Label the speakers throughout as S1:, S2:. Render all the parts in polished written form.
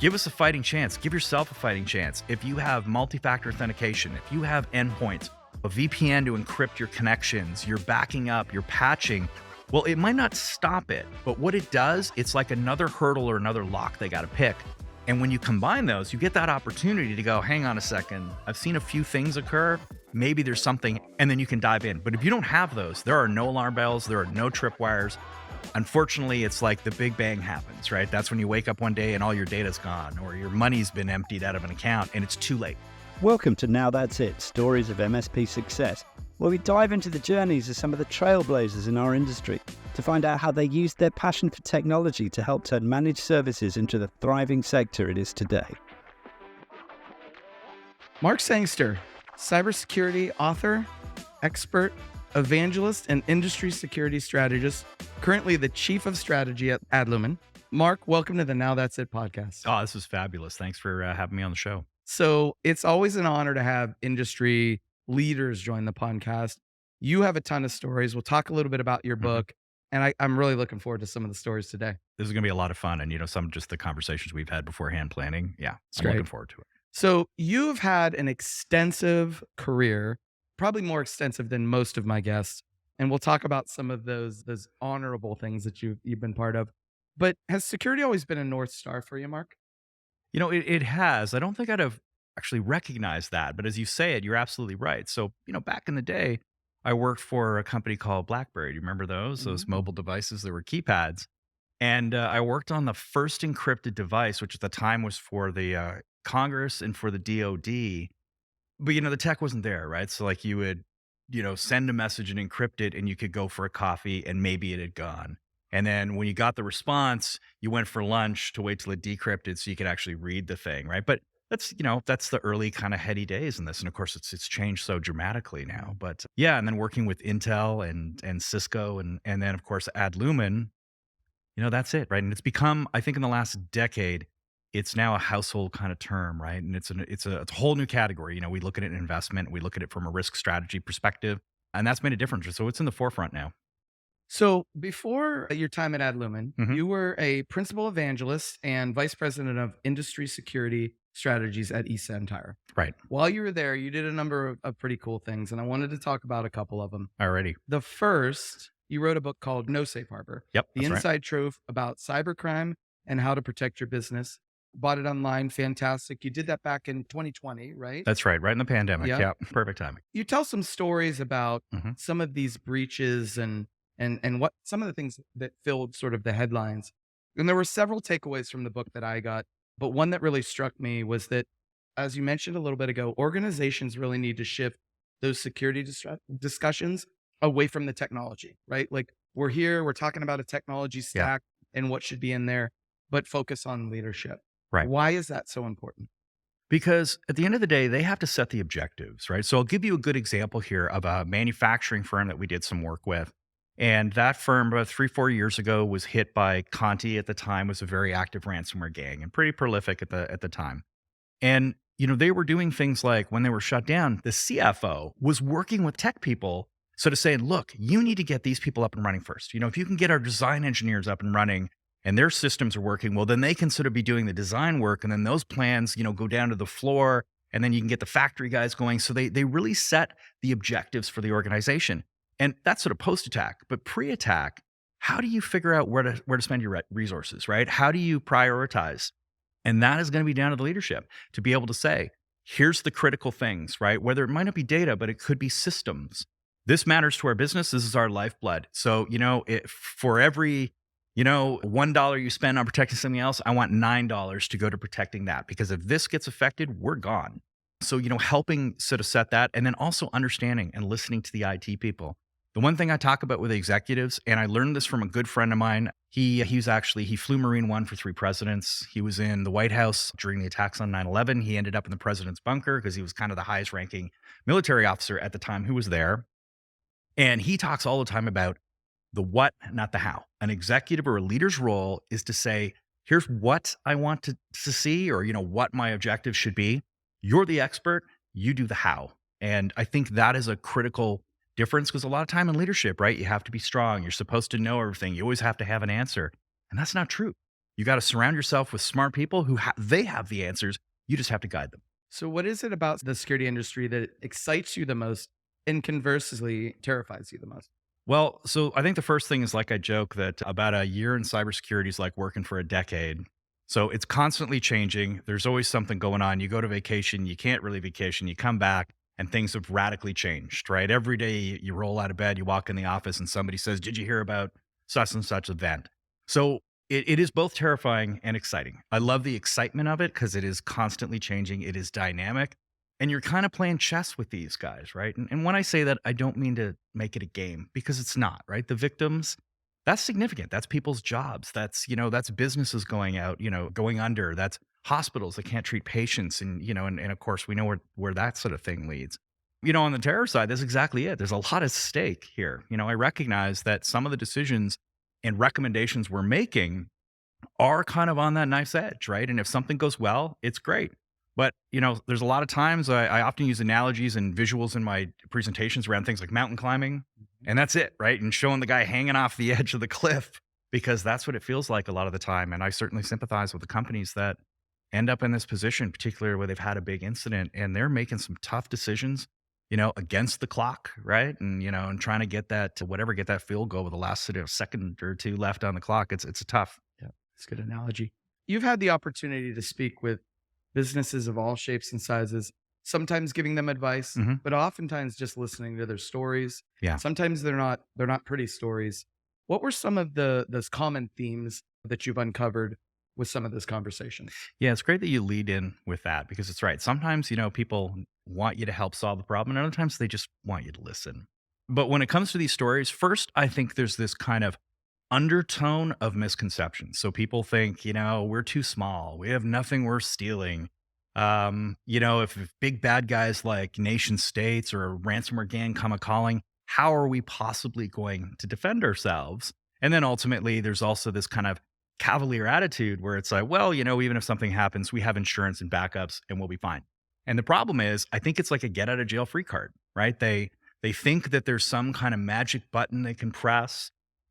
S1: Give us a fighting chance. Give yourself a fighting chance. If you have multi-factor authentication, if you have endpoints, a VPN to encrypt your connections, you're backing up, you're patching, well, it might not stop it, but what it does, it's like another hurdle or another lock they got to pick. And when you combine those, you get that opportunity to go, hang on a second, I've seen a few things occur, maybe there's something, and then you can dive in. But if you don't have those, there are no alarm bells, there are no tripwires. Unfortunately, it's like the big bang happens, right? That's when you wake up one day and all your data's gone, or your money's been emptied out of an account and it's too late.
S2: Welcome to Now That's It, Stories of MSP Success, where we dive into the journeys of some of the trailblazers in our industry to find out how they used their passion for technology to help turn managed services into the thriving sector it is today.
S3: Mark Sangster, cybersecurity author, expert, evangelist, and industry security strategist, currently the chief of strategy at Adlumen. Mark, welcome to the Now That's It podcast.
S1: Oh, this is fabulous. Thanks for having me on the show.
S3: So it's always an honor to have industry leaders join the podcast. You have a ton of stories. We'll talk a little bit about your book, and I'm really looking forward to some of the stories today.
S1: This is going to be a lot of fun. And, some just the conversations we've had beforehand planning. Yeah, I'm looking forward to it.
S3: So you've had an extensive career, probably more extensive than most of my guests. And we'll talk about some of those honorable things that you've been part of. But has security always been a North Star for you, Mark?
S1: It has. I don't think I'd have actually recognized that. But as you say it, you're absolutely right. So, back in the day, I worked for a company called BlackBerry. Do you remember those? Those mobile devices that were keypads. And I worked on the first encrypted device, which at the time was for the Congress and for the DoD. But, the tech wasn't there, right? So like you would, send a message and encrypt it and you could go for a coffee and maybe it had gone. And then when you got the response, you went for lunch to wait till it decrypted so you could actually read the thing, right? But that's the early kind of heady days in this. And of course, it's changed so dramatically now. But yeah, and then working with Intel and Cisco and then of course, Adlumen, that's it, right? And it's become, I think in the last decade, it's now a household kind of term, right? And it's a whole new category. We look at it in investment, we look at it from a risk strategy perspective, and that's made a difference. So it's in the forefront now.
S3: So before your time at Adlumen, you were a principal evangelist and vice president of industry security strategies at eSentire.
S1: Right.
S3: While you were there, you did a number of pretty cool things, and I wanted to talk about a couple of them.
S1: Alrighty.
S3: The first, you wrote a book called No Safe Harbor.
S1: Yep.
S3: The Inside Truth about cybercrime and how to protect your business. Bought it online. Fantastic. You did that back in 2020, right?
S1: That's right. Right in the pandemic. Yeah. Perfect timing.
S3: You tell some stories about some of these breaches and what some of the things that filled sort of the headlines. And there were several takeaways from the book that I got, but one that really struck me was that, as you mentioned a little bit ago, organizations really need to shift those security discussions away from the technology, right? Like we're here, we're talking about a technology stack and what should be in there, but focus on leadership.
S1: Right.
S3: Why is that so important?
S1: Because at the end of the day, they have to set the objectives, right? So I'll give you a good example here of a manufacturing firm that we did some work with. And that firm about 3-4 years ago was hit by Conti at the time, was a very active ransomware gang and pretty prolific at the time. And, they were doing things like when they were shut down, the CFO was working with tech people. So to say, look, you need to get these people up and running first. If you can get our design engineers up and running and their systems are working, well, then they can sort of be doing the design work. And then those plans, go down to the floor and then you can get the factory guys going. So they really set the objectives for the organization. And that's sort of post-attack, but pre-attack, how do you figure out where to spend your resources, right? How do you prioritize? And that is going to be down to the leadership to be able to say, here's the critical things, right? Whether it might not be data, but it could be systems. This matters to our business. This is our lifeblood. So, for every $1 you spend on protecting something else, I want $9 to go to protecting that, because if this gets affected, we're gone. So, helping sort of set that, and then also understanding and listening to the IT people. The one thing I talk about with the executives, and I learned this from a good friend of mine, he flew Marine One for 3 presidents. He was in the White House during the attacks on 9/11. He ended up in the president's bunker because he was kind of the highest ranking military officer at the time who was there. And he talks all the time about the what, not the how. An executive or a leader's role is to say, here's what I want to see, or, what my objective should be. You're the expert, you do the how. And I think that is a critical difference, because a lot of time in leadership, right? You have to be strong. You're supposed to know everything. You always have to have an answer. And that's not true. You got to surround yourself with smart people who they have the answers. You just have to guide them.
S3: So, what is it about the security industry that excites you the most and conversely terrifies you the most?
S1: Well, so I think the first thing is like I joke that about a year in cybersecurity is like working for a decade. So it's constantly changing. There's always something going on. You go to vacation, you can't really vacation. You come back and things have radically changed, right? Every day you roll out of bed, you walk in the office and somebody says, "Did you hear about such and such event?" So it is both terrifying and exciting. I love the excitement of it because it is constantly changing, it is dynamic. And you're kind of playing chess with these guys, right? And when I say that, I don't mean to make it a game because it's not, right? The victims, that's significant. That's people's jobs. That's businesses going out, going under. That's hospitals that can't treat patients. And of course, we know where that sort of thing leads. On the terror side, that's exactly it. There's a lot at stake here. I recognize that some of the decisions and recommendations we're making are kind of on that knife's edge, right? And if something goes well, it's great. But, there's a lot of times I often use analogies and visuals in my presentations around things like mountain climbing, and that's it, right? And showing the guy hanging off the edge of the cliff because that's what it feels like a lot of the time. And I certainly sympathize with the companies that end up in this position, particularly where they've had a big incident and they're making some tough decisions, against the clock, right? And trying to get that to whatever, get that field goal with the last sort of second or two left on the clock. It's a tough.
S3: Yeah, it's a good analogy. You've had the opportunity to speak with businesses of all shapes and sizes, sometimes giving them advice,
S1: Mhm.
S3: but oftentimes just listening to their stories.
S1: Yeah.
S3: Sometimes they're not pretty stories. What were some of those common themes that you've uncovered with some of this conversation?
S1: Yeah, it's great that you lead in with that because it's right. Sometimes, people want you to help solve the problem, and other times they just want you to listen. But when it comes to these stories, first, I think there's this kind of undertone of misconception. So people think, we're too small. We have nothing worth stealing. If big bad guys like nation states or a ransomware gang come a calling, how are we possibly going to defend ourselves? And then ultimately, there's also this kind of cavalier attitude where it's like, well, even if something happens, we have insurance and backups and we'll be fine. And the problem is, I think it's like a get out of jail free card, right? They think that there's some kind of magic button they can press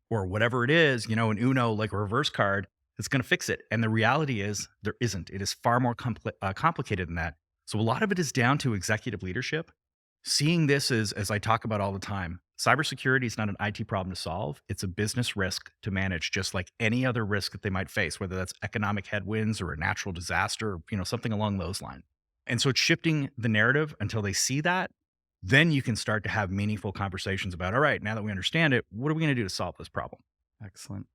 S1: or whatever it is, an Uno, like a reverse card, that's going to fix it. And the reality is there isn't. It is far more complicated than that. So a lot of it is down to executive leadership. Seeing this as I talk about all the time, cybersecurity is not an IT problem to solve. It's a business risk to manage, just like any other risk that they might face, whether that's economic headwinds or a natural disaster, or, something along those lines. And so it's shifting the narrative until they see that. Then you can start to have meaningful conversations about, all right, now that we understand it, what are we going to do to solve this problem?
S3: Excellent.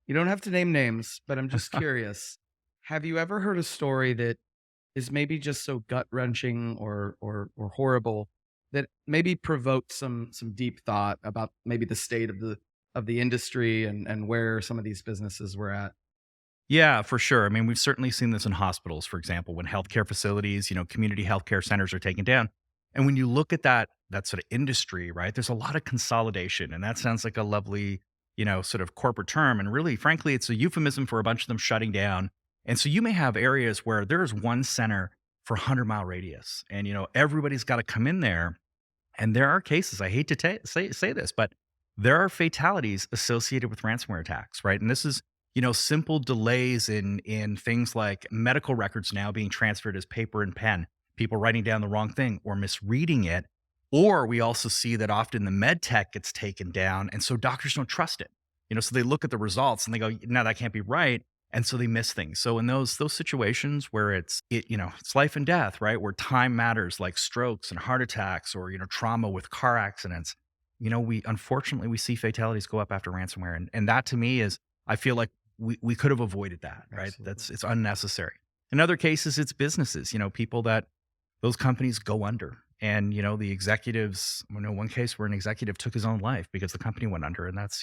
S3: You don't have to name names, but I'm just curious. Have you ever heard a story that is maybe just so gut wrenching or horrible that maybe provoked some deep thought about maybe the state of the industry and where some of these businesses were at?
S1: Yeah, for sure. I mean, we've certainly seen this in hospitals, for example, when healthcare facilities, community healthcare centers are taken down. And when you look at that sort of industry, right, there's a lot of consolidation. And that sounds like a lovely, sort of corporate term. And really, frankly, it's a euphemism for a bunch of them shutting down. And so you may have areas where there's one center for 100-mile radius. And, everybody's got to come in there. And there are cases, I hate to say this, but there are fatalities associated with ransomware attacks, right? And this is, simple delays in things like medical records now being transferred as paper and pen, people writing down the wrong thing or misreading it. Or we also see that often the med tech gets taken down. And so doctors don't trust it. So they look at the results and they go, no, that can't be right. And so they miss things. So in those situations where it's life and death, right? Where time matters, like strokes and heart attacks or, trauma with car accidents, we unfortunately we see fatalities go up after ransomware. And that to me is, I feel like we could have avoided that, right?
S3: Absolutely.
S1: It's unnecessary. In other cases, it's businesses, people that those companies go under. And, the executives, one case where an executive took his own life because the company went under. And that's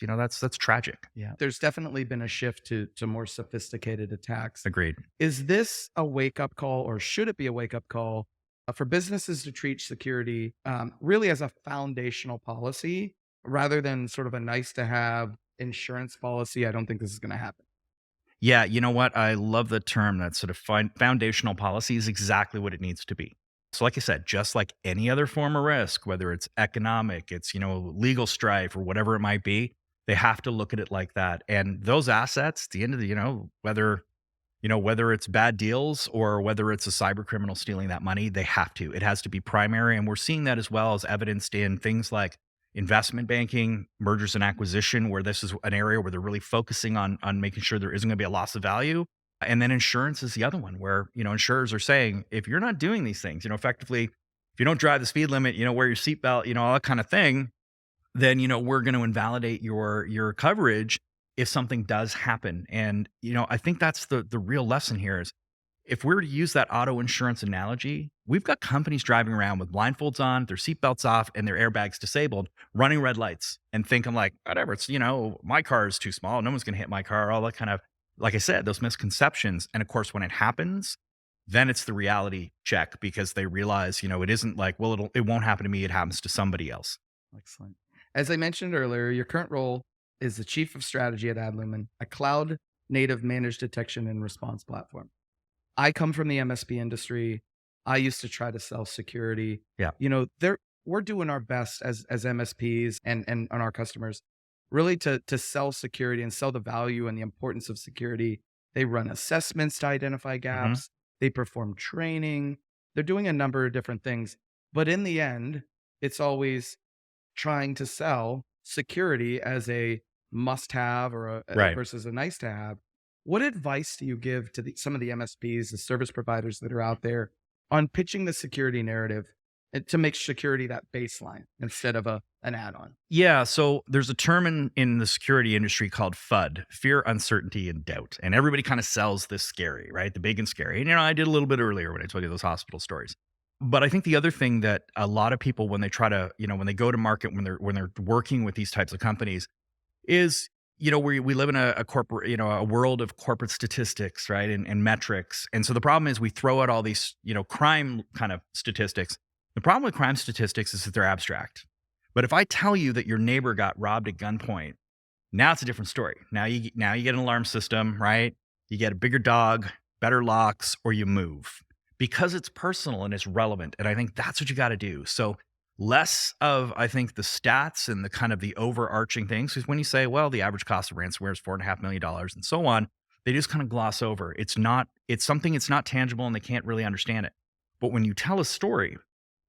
S1: tragic.
S3: Yeah. There's definitely been a shift to more sophisticated attacks.
S1: Agreed.
S3: Is this a wake up call, or should it be a wake up call for businesses to treat security really as a foundational policy rather than sort of a nice to have insurance policy? I don't think this is going to happen.
S1: Yeah. You know what? I love the term that sort of foundational policy is exactly what it needs to be. So like I said, just like any other form of risk, whether it's economic, it's, legal strife or whatever it might be, They have to look at it like that. And those assets, at the end of the, whether it's bad deals or whether it's a cyber criminal stealing that money, they have to. It has to be primary. And we're seeing that as well as evidenced in things like investment banking, mergers and acquisition, where this is an area where they're really focusing on making sure there isn't going to be a loss of value. And then insurance is the other one where, insurers are saying, if you're not doing these things, effectively, if you don't drive the speed limit, wear your seatbelt, all that kind of thing, then, we're going to invalidate your coverage if something does happen. And, I think that's the real lesson here is if we're to use that auto insurance analogy, we've got companies driving around with blindfolds on, their seatbelts off, and their airbags disabled, running red lights and thinking like, whatever, it's, my car is too small. No one's going to hit my car. All that kind of, like I said, those misconceptions. And of course, when it happens, then it's the reality check because they realize, it isn't like, well, it won't happen to me. It happens to somebody else.
S3: Excellent. As I mentioned earlier, your current role is the Chief of Strategy at Adlumen, a cloud native managed detection and response platform. I come from the MSP industry. I used to try to sell security.
S1: Yeah.
S3: We're doing our best as MSPs and on our customers, really to sell security and sell the value and the importance of security. They run assessments to identify gaps. They perform training. They're doing a number of different things. But in the end, it's always trying to sell security as a must-have or
S1: Right.
S3: versus a nice-to-have. What advice do you give to some of the MSPs, the service providers that are out there on pitching the security narrative and to make security that baseline instead of an add-on?
S1: Yeah. So there's a term in the security industry called FUD, fear, uncertainty, and doubt. And everybody kind of sells this scary, right? The big and scary. And, I did a little bit earlier when I told you those hospital stories. But I think the other thing that a lot of people, when they try to, when they go to market, when they're working with these types of companies is, we live in a corporate, a world of corporate statistics, right? And metrics. And so the problem is we throw out all these, crime kind of statistics. The problem with crime statistics is that they're abstract. But if I tell you that your neighbor got robbed at gunpoint, now it's a different story. Now you get an alarm system, right? You get a bigger dog, better locks, or you move because it's personal and it's relevant. And I think that's what you got to do. So less of, I think, the stats and the kind of the overarching things. Because when you say, well, the average cost of ransomware is $4.5 million and so on, they just kind of gloss over. It's something it's not tangible and they can't really understand it. But when you tell a story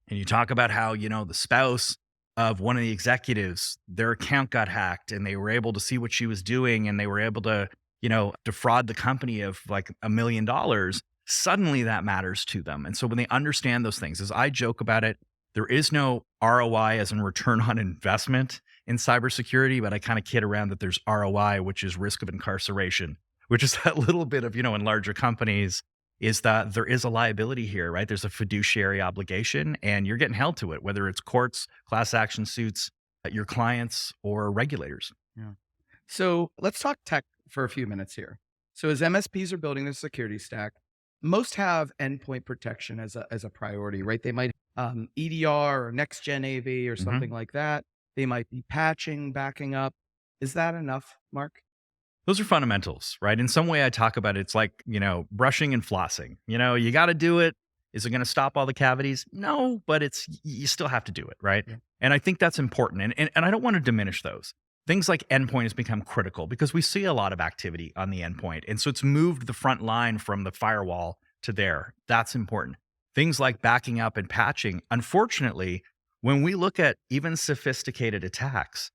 S1: and you talk about how, the spouse of one of the executives, their account got hacked and they were able to see what she was doing and they were able to, defraud the company of like $1 million, suddenly that matters to them. And so when they understand those things, as I joke about it, there is no ROI as in return on investment in cybersecurity, but I kind of kid around that there's ROI, which is risk of incarceration, which is that little bit of, in larger companies is that there is a liability here, right? There's a fiduciary obligation and you're getting held to it, whether it's courts, class action suits, your clients or regulators.
S3: Yeah. So let's talk tech for a few minutes here. So as MSPs are building their security stack, most have endpoint protection as a priority, right? They might EDR or next gen AV or something like that. They might be patching, backing up. Is that enough, Mark?
S1: Those are fundamentals, right? In some way I talk about it, it's like, brushing and flossing. You got to do it. Is it going to stop all the cavities? No, but you still have to do it, right? Yeah. And I think that's important. And I don't want to diminish those. Things like endpoint has become critical because we see a lot of activity on the endpoint. And so it's moved the front line from the firewall to there. That's important. Things like backing up and patching. Unfortunately, when we look at even sophisticated attacks,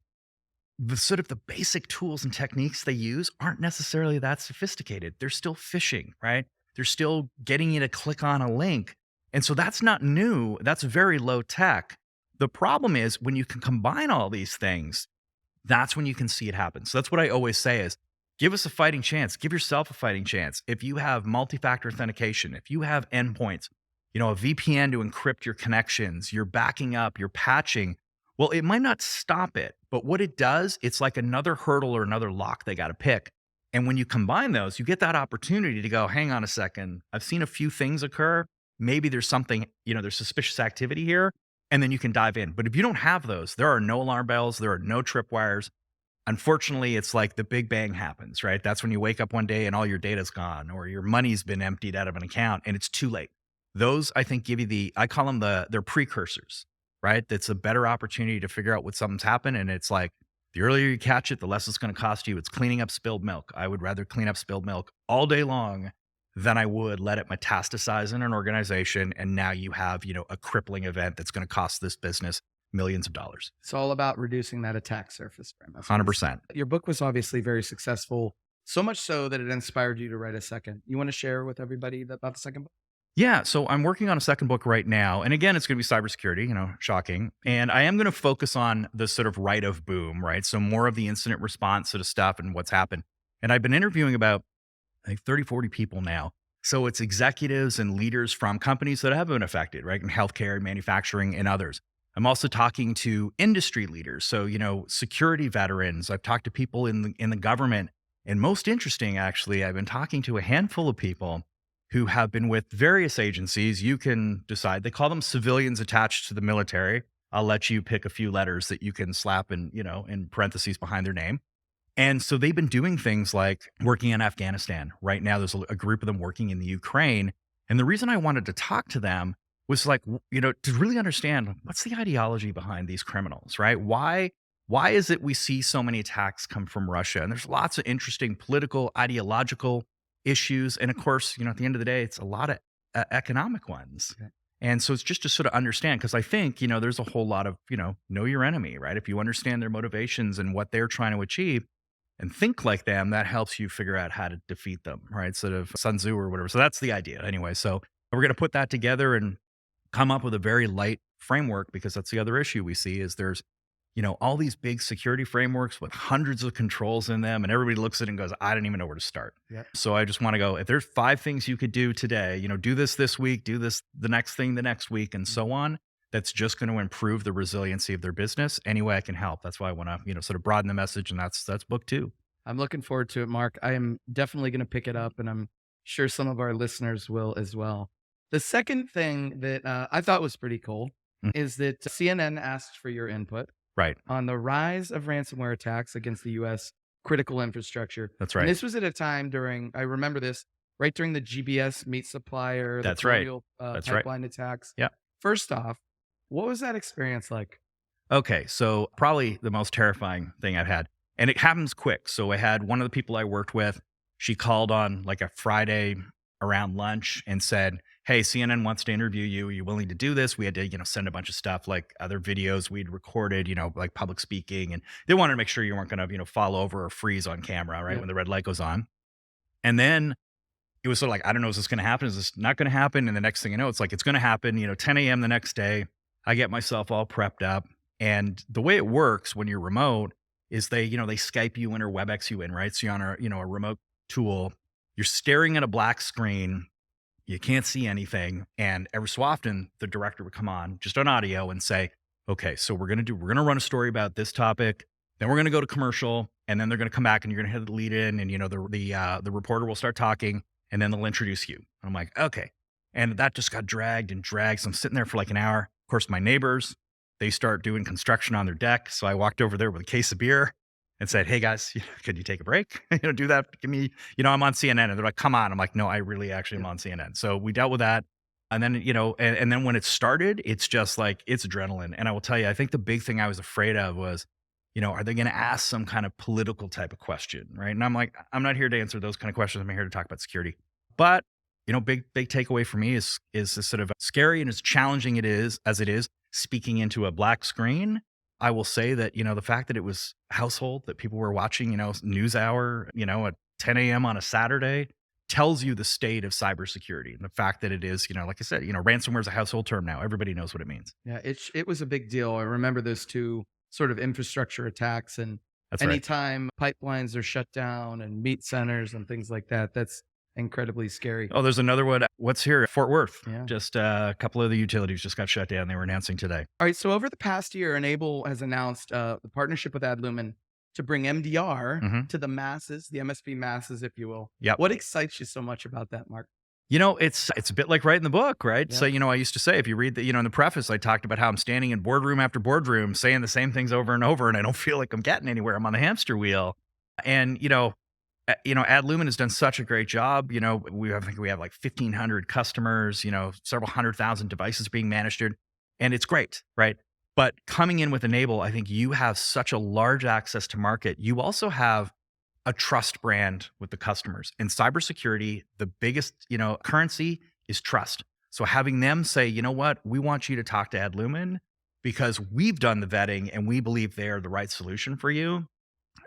S1: the basic tools and techniques they use aren't necessarily that sophisticated. They're still phishing, right? They're still getting you to click on a link. And so that's not new. That's very low tech. The problem is when you can combine all these things, that's when you can see it happen. So that's what I always say is give us a fighting chance. Give yourself a fighting chance. If you have multi-factor authentication, if you have endpoints, a VPN to encrypt your connections, you're backing up, you're patching, well, it might not stop it, but what it does, it's like another hurdle or another lock they got to pick. And when you combine those, you get that opportunity to go, hang on a second, I've seen a few things occur. Maybe there's something, there's suspicious activity here. And then you can dive in. But if you don't have those, there are no alarm bells, there are no tripwires. Unfortunately, it's like the big bang happens, right? That's when you wake up one day and all your data's gone or your money's been emptied out of an account and it's too late. Those, I think, give you I call them they're precursors, right? That's a better opportunity to figure out what something's happened. And it's like, The earlier you catch it, the less it's going to cost you. It's cleaning up spilled milk. I would rather clean up spilled milk all day long than I would let it metastasize in an organization. And now you have, a crippling event that's going to cost this business millions of dollars.
S3: It's all about reducing that attack surface for MSPs.
S1: 100%.
S3: Your book was obviously very successful, so much so that it inspired you to write a second. You want to share with everybody about the second book?
S1: Yeah, so I'm working on a second book right now. And again, it's going to be cybersecurity, shocking. And I am going to focus on the sort of right of boom, right? So more of the incident response sort of stuff and what's happened. And I've been interviewing about like 30, 40 people now. So it's executives and leaders from companies that have been affected, right? In healthcare, manufacturing, and others. I'm also talking to industry leaders. So, security veterans. I've talked to people in the government. And most interesting, actually, I've been talking to a handful of people who have been with various agencies. You can decide. They call them civilians attached to the military. I'll let you pick a few letters that you can slap in parentheses behind their name. And so they've been doing things like working in Afghanistan. Right now, there's a group of them working in the Ukraine. And the reason I wanted to talk to them was like, to really understand what's the ideology behind these criminals, right? Why is it we see so many attacks come from Russia? And there's lots of interesting political, ideological issues. And of course, at the end of the day, it's a lot of economic ones.
S3: Okay.
S1: And so it's just to sort of understand, because I think, there's a whole lot of, know your enemy, right? If you understand their motivations and what they're trying to achieve and think like them, that helps you figure out how to defeat them, right? Sort of Sun Tzu or whatever. So that's the idea anyway. So we're going to put that together and come up with a very light framework, because that's the other issue we see is there's all these big security frameworks with hundreds of controls in them, and everybody looks at it and goes, I don't even know where to start.
S3: Yep.
S1: So I just want to go, if there's 5 things you could do today, do this week, do this, the next thing the next week, and so on, that's just going to improve the resiliency of their business. Any way I can help. That's why I want to, sort of broaden the message. And that's book 2.
S3: I'm looking forward to it, Mark. I am definitely going to pick it up, and I'm sure some of our listeners will as well. The second thing that I thought was pretty cool is that CNN asked for your input.
S1: Right.
S3: On the rise of ransomware attacks against the U.S. critical infrastructure.
S1: That's right.
S3: And this was at a time I remember this, right during the GBS meat supplier,
S1: That's
S3: the
S1: right.
S3: Colonial,
S1: That's
S3: pipeline attacks.
S1: Yeah.
S3: First off, what was that experience like?
S1: Okay, so probably the most terrifying thing I've had. And it happens quick. So I had one of the people I worked with, she called on like a Friday around lunch and said, hey, CNN wants to interview you. Are you willing to do this? We had to, send a bunch of stuff like other videos we'd recorded, like public speaking. And they wanted to make sure you weren't going to, fall over or freeze on camera, right?
S3: Yeah.
S1: When the red light goes on. And then it was sort of like, I don't know, is this going to happen? Is this not going to happen? And the next thing you know, it's like, it's going to happen, 10 a.m. the next day. I get myself all prepped up. And the way it works when you're remote is they Skype you in or WebEx you in, right? So you're on a remote tool, you're staring at a black screen. You can't see anything. And every so often, the director would come on just on audio and say, okay, so we're going to run a story about this topic. Then we're going to go to commercial, and then they're going to come back and you're going to hit the lead in, and, the reporter will start talking, and then they'll introduce you. And I'm like, okay. And that just got dragged and dragged. So I'm sitting there for like an hour. Of course, my neighbors, they start doing construction on their deck. So I walked over there with a case of beer and said, hey guys, could you take a break? Do that. Give me, I'm on CNN. And they're like, come on. I'm like, no, I really actually am on CNN. So we dealt with that. And then, and then when it started, it's just like, it's adrenaline. And I will tell you, I think the big thing I was afraid of was, are they going to ask some kind of political type of question? Right. And I'm like, I'm not here to answer those kind of questions. I'm here to talk about security. But, big takeaway for me is this sort of scary and as challenging as it is speaking into a black screen. I will say that, the fact that it was household, that people were watching, news hour, at 10 a.m. on a Saturday tells you the state of cybersecurity. And the fact that it is, like I said, ransomware is a household term now. Everybody knows what it means.
S3: Yeah, it was a big deal. I remember those 2 sort of infrastructure attacks, and
S1: That's
S3: anytime pipelines are shut down and meat centers and things like that, that's incredibly scary.
S1: Oh, there's another one. What's here? Fort Worth.
S3: Yeah.
S1: Just a couple of the utilities just got shut down. They were announcing today.
S3: All right. So over the past year, Enable has announced the partnership with Adlumen to bring MDR to the masses, the MSP masses, if you will.
S1: Yep.
S3: What excites you so much about that, Mark?
S1: It's a bit like writing the book, right?
S3: Yeah.
S1: So, I used to say, if you read the, in the preface, I talked about how I'm standing in boardroom after boardroom saying the same things over and over, and I don't feel like I'm getting anywhere. I'm on the hamster wheel. And, Adlumen has done such a great job. I think we have like 1,500 customers, several 100,000 devices being managed, and it's great, right? But coming in with Enable, I think you have such a large access to market. You also have a trust brand with the customers. In cybersecurity, the biggest, currency is trust. So having them say, you know what, we want you to talk to Adlumen because we've done the vetting and we believe they're the right solution for you.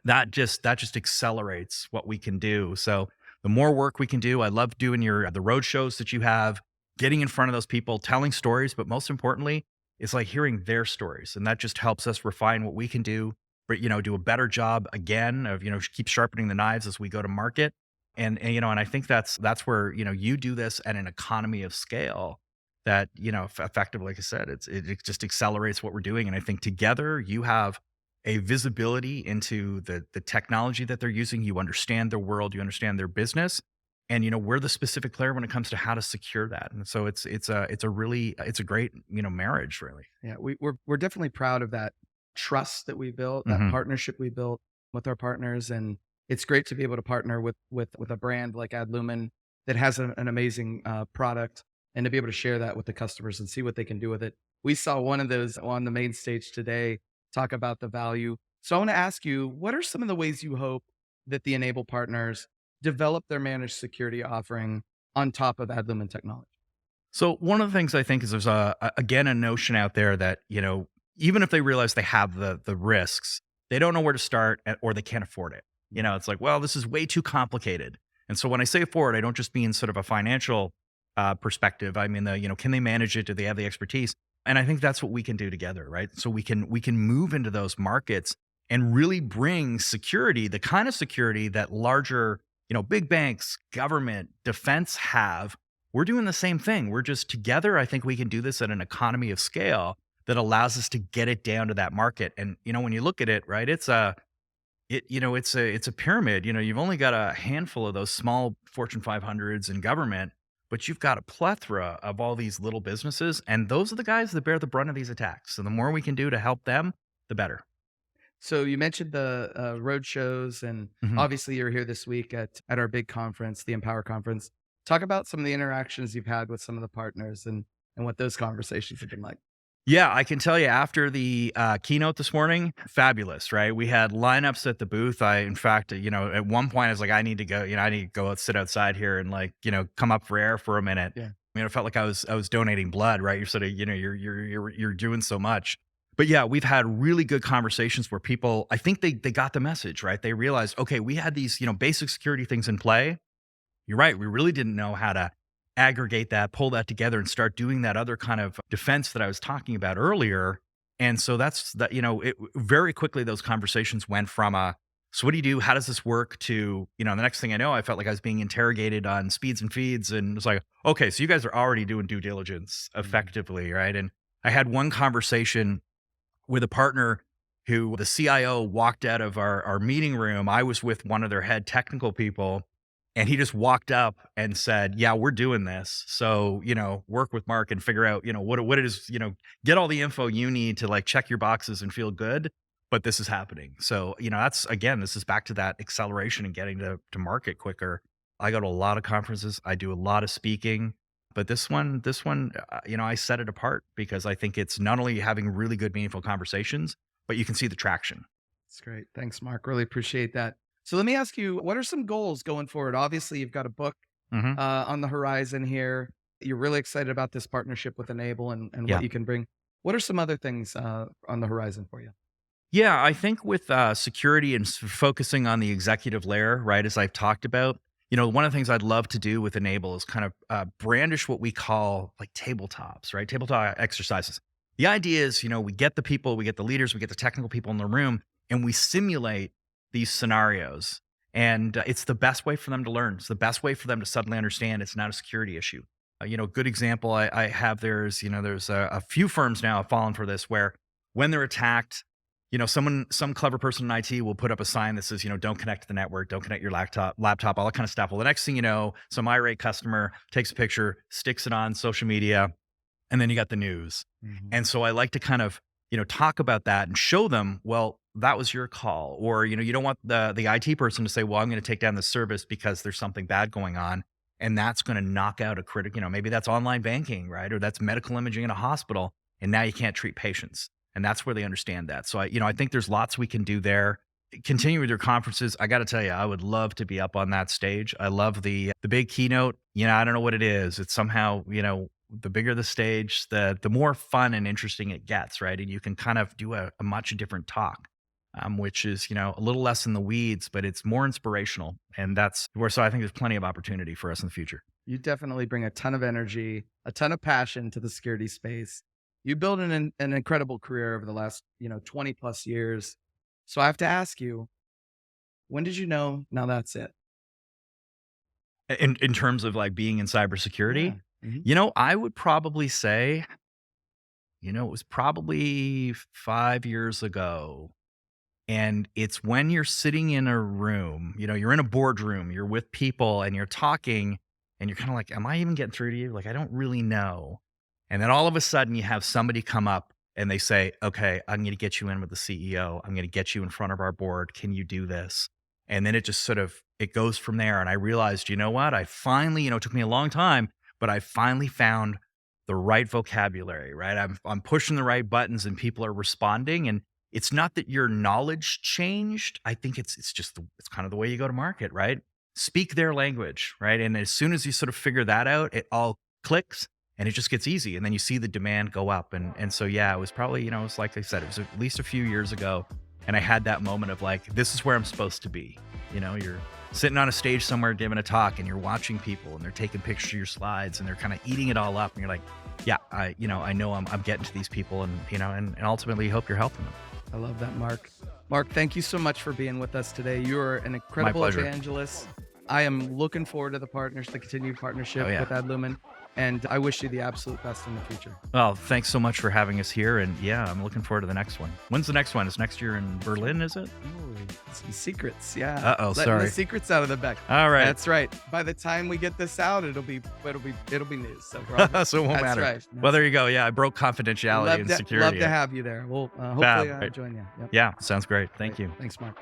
S1: That just accelerates what we can do. So the more work we can do, I love doing the road shows that you have, getting in front of those people, telling stories, but most importantly, it's like hearing their stories. And that just helps us refine what we can do, but do a better job again of, keep sharpening the knives as we go to market. And I think that's where, you do this at an economy of scale that, effectively, like I said, it just accelerates what we're doing. And I think together you have a visibility into the technology that they're using. You understand their world, you understand their business, and we're the specific player when it comes to how to secure that. And so it's a great marriage, really.
S3: Yeah, we're definitely proud of that trust that we built, that partnership we built with our partners, and it's great to be able to partner with a brand like Adlumen that has an amazing product, and to be able to share that with the customers and see what they can do with it. We saw one of those on the main stage today talk about the value. So I want to ask you, what are some of the ways you hope that the Enable partners develop their managed security offering on top of Adlumen technology?
S1: So one of the things I think is there's again a notion out there that even if they realize they have the risks, they don't know where to start or they can't afford it. It's like, well, this is way too complicated. And so when I say afford, I don't just mean sort of a financial perspective. I mean can they manage it? Do they have the expertise? And I think that's what we can do together, right? So we can move into those markets and really bring security, the kind of security that larger, big banks, government, defense have. We're doing the same thing. We're just together. I think we can do this at an economy of scale that allows us to get it down to that market. And when you look at it, right, it's a pyramid. You've only got a handful of those small Fortune 500s in government, but you've got a plethora of all these little businesses, and those are the guys that bear the brunt of these attacks. So the more we can do to help them, the better.
S3: So you mentioned the road shows, and obviously you're here this week at our big conference, the Empower Conference. Talk about some of the interactions you've had with some of the partners and what those conversations have been like.
S1: Yeah, I can tell you after the keynote this morning, fabulous, right? We had lineups at the booth. In fact, at one point I was like, I need to go, I need to go sit outside here and come up for air for a minute.
S3: Yeah.
S1: It felt like I was donating blood, right? You're sort of, you're doing so much. But yeah, we've had really good conversations where people, I think they got the message, right? They realized, okay, we had these, basic security things in play. You're right. We really didn't know how to aggregate that, pull that together, and start doing that other kind of defense that I was talking about earlier. And so that's that, very quickly those conversations went from so what do you do? How does this work to, the next thing I know, I felt like I was being interrogated on speeds and feeds. And it's like, okay, so you guys are already doing due diligence effectively, right? And I had one conversation with a partner who the CIO walked out of our meeting room. I was with one of their head technical people. And he just walked up and said, yeah, we're doing this. So, work with Mark and figure out, what it is, get all the info you need to check your boxes and feel good. But this is happening. So, this is back to that acceleration and getting to market quicker. I go to a lot of conferences. I do a lot of speaking. But this one, I set it apart because I think it's not only having really good, meaningful conversations, but you can see the traction.
S3: That's great. Thanks, Mark. Really appreciate that. So let me ask you, what are some goals going forward? Obviously, you've got a book on the horizon here. You're really excited about this partnership with Enable and what you can bring. What are some other things on the horizon for you?
S1: Yeah, I think with security and focusing on the executive layer, right, as I've talked about, one of the things I'd love to do with Enable is kind of brandish what we call tabletops, right? Tabletop exercises. The idea is, we get the people, we get the leaders, we get the technical people in the room, and we simulate these scenarios. And it's the best way for them to learn. It's the best way for them to suddenly understand it's not a security issue. Good example I have there's a few firms now have fallen for this where when they're attacked, some clever person in IT will put up a sign that says, don't connect to the network, don't connect your laptop, all that kind of stuff. Well, the next thing you know, some irate customer takes a picture, sticks it on social media, and then you got the news. And so I like to kind of, talk about that and show them, well, that was your call. Or, you don't want the IT person to say, well, I'm going to take down the service because there's something bad going on. And that's going to knock out a critical, maybe that's online banking, right? Or that's medical imaging in a hospital. And now you can't treat patients. And that's where they understand that. So I think there's lots we can do there. Continue with your conferences. I got to tell you, I would love to be up on that stage. I love the big keynote. I don't know what it is. It's somehow, the bigger the stage, the more fun and interesting it gets, right? And you can kind of do a much different talk, which is, a little less in the weeds, but it's more inspirational. And that's where, so I think there's plenty of opportunity for us in the future.
S3: You definitely bring a ton of energy, a ton of passion to the security space. You built an incredible career over the last, 20 plus years. So I have to ask you, when did you know, now that's it?
S1: In terms of like being in cybersecurity,
S3: Yeah.
S1: I would probably say, it was probably 5 years ago. And it's when you're sitting in a room, you're in a boardroom, you're with people and you're talking and you're kind of like, am I even getting through to you? Like, I don't really know. And then all of a sudden you have somebody come up and they say, okay, I'm going to get you in with the CEO. I'm going to get you in front of our board. Can you do this? And then it just sort of, it goes from there. And I realized, you know what? I finally, it took me a long time, but I finally found the right vocabulary, right? I'm pushing the right buttons and people are responding. And it's not that your knowledge changed. I think it's just, it's kind of the way you go to market, right? Speak their language, right? And as soon as you sort of figure that out, it all clicks. And it just gets easy. And then you see the demand go up. And so, yeah, it was probably, it was like I said, it was at least a few years ago. And I had that moment of like, this is where I'm supposed to be. You're sitting on a stage somewhere giving a talk and you're watching people and they're taking pictures of your slides and they're kind of eating it all up. And you're like, yeah, I know I'm getting to these people and ultimately hope you're helping them.
S3: I love that, Mark. Mark, thank you so much for being with us today. You're an incredible evangelist. I am looking forward to the continued partnership with Adlumen. And I wish you the absolute best in the future.
S1: Well, thanks so much for having us here. And yeah, I'm looking forward to the next one. When's the next one? Is next year in Berlin, is it?
S3: Oh, some secrets. Yeah.
S1: Uh-oh,
S3: Letting
S1: sorry.
S3: the secrets out of the back.
S1: All right.
S3: That's right. By the time we get this out, it'll be news. So,
S1: so it won't matter.
S3: Right.
S1: Well, there you go. Yeah, I broke confidentiality and security.
S3: Love to have you there. Well, hopefully I'll join you. Yep.
S1: Yeah, sounds great. Thank you.
S3: Thanks, Mark.